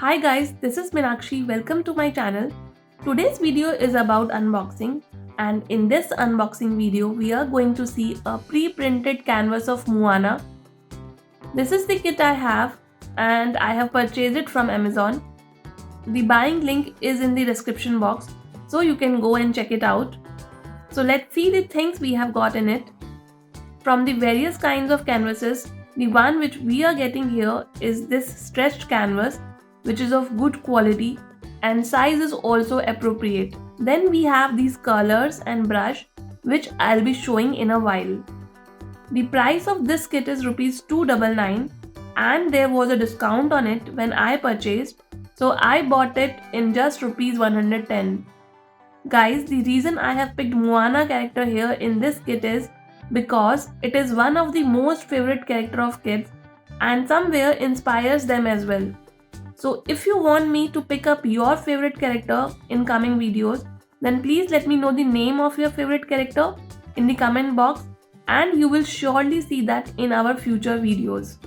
Hi guys, this is Meenakshi. Welcome to my channel. Today's video is about unboxing, and in this unboxing video we are going to see a pre-printed canvas of Moana. This is the kit I have and I have purchased it from Amazon. The buying link is in the description box so you can go and check it out. So let's see the things we have got in it. From the various kinds of canvases, the one which we are getting here is this stretched canvas, which is of good quality and size is also appropriate. Then we have these colors and brush, which I'll be showing in a while. The price of this kit is rupees 299 and there was a discount on it when I purchased, so I bought it in just rupees 110. Guys, the reason I have picked Moana character here in this kit is because it is one of the most favorite character of kids and somewhere inspires them as well. So if you want me to pick up your favorite character in coming videos, then please let me know the name of your favorite character in the comment box and you will surely see that in our future videos.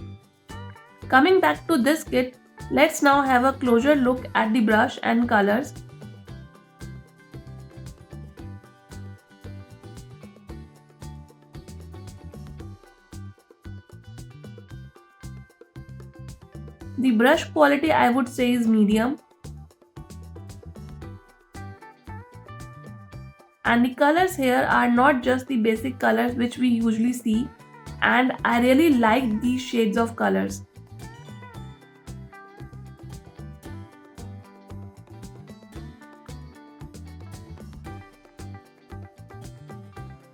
Coming back to this kit, let's now have a closer look at the brush and colors. The brush quality I would say is medium. And the colors here are not just the basic colors which we usually see, and I really like these shades of colors.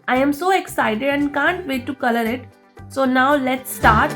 I am so excited and can't wait to color it. So now let's start.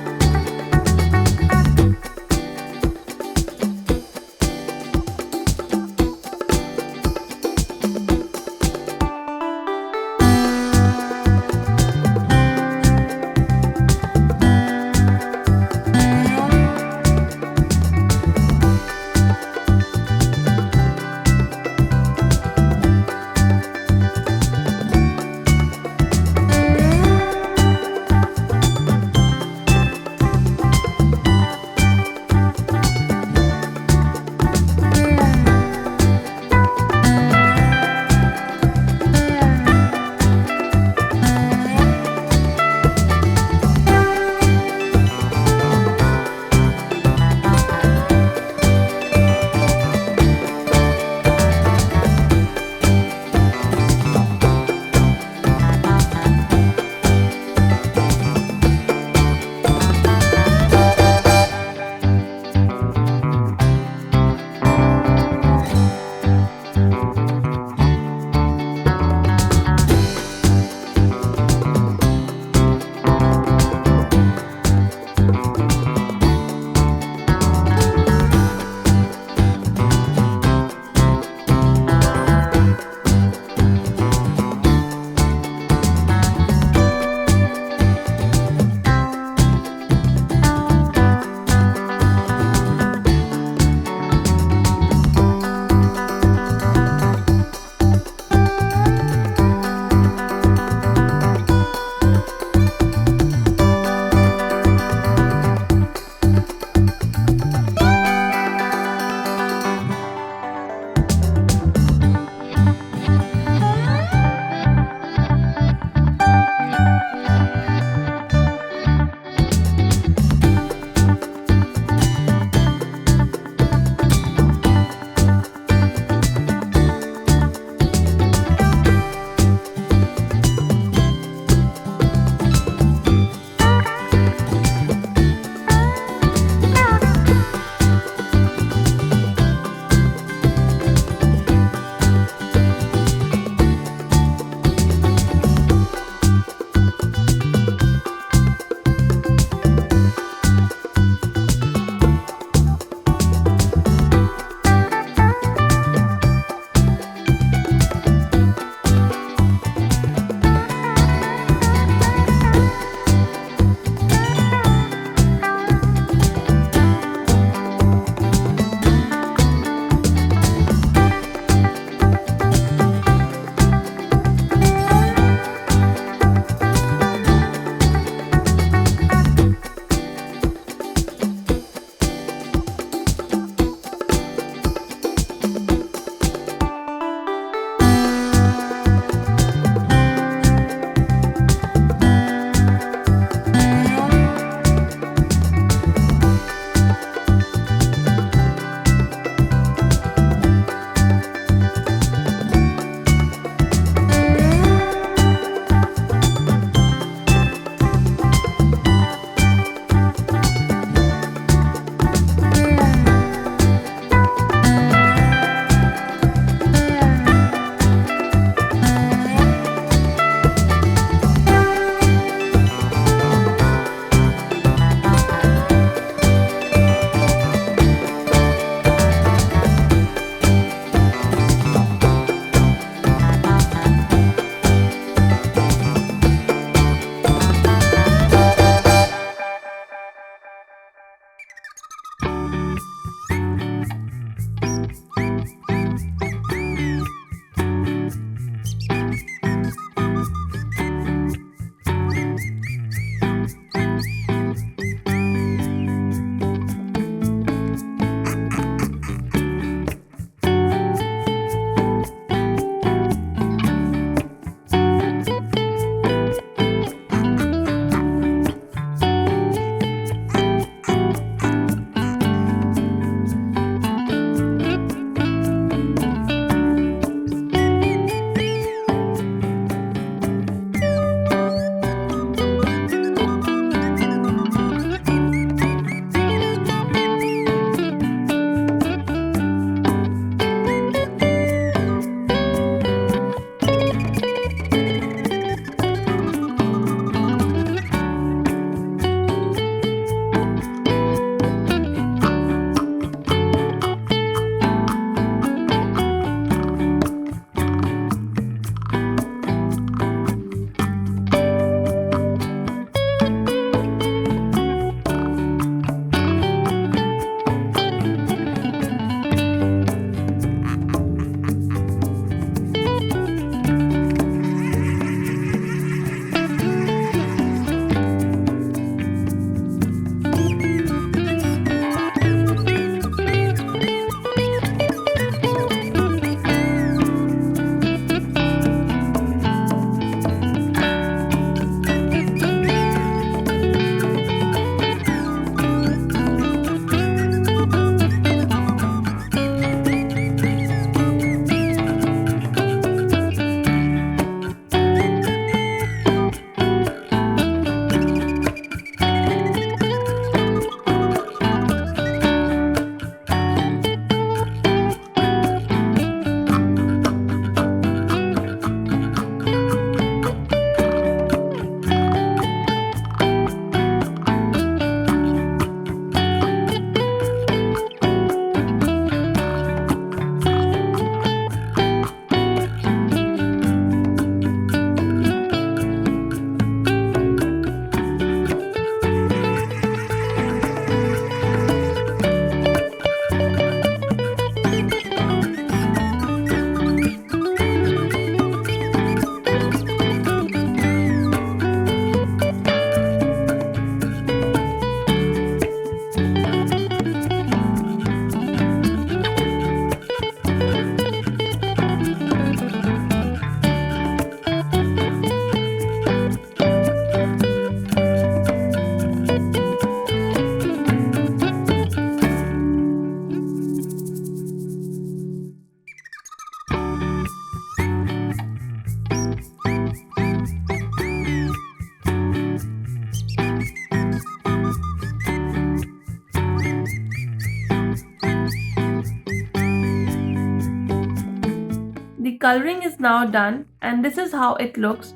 coloring is now done and this is how it looks.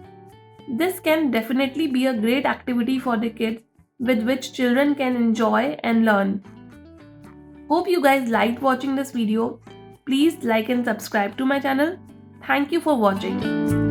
This can definitely be a great activity for the kids with which children can enjoy and learn. Hope you guys liked watching this video. Please like and subscribe to my channel. Thank you for watching.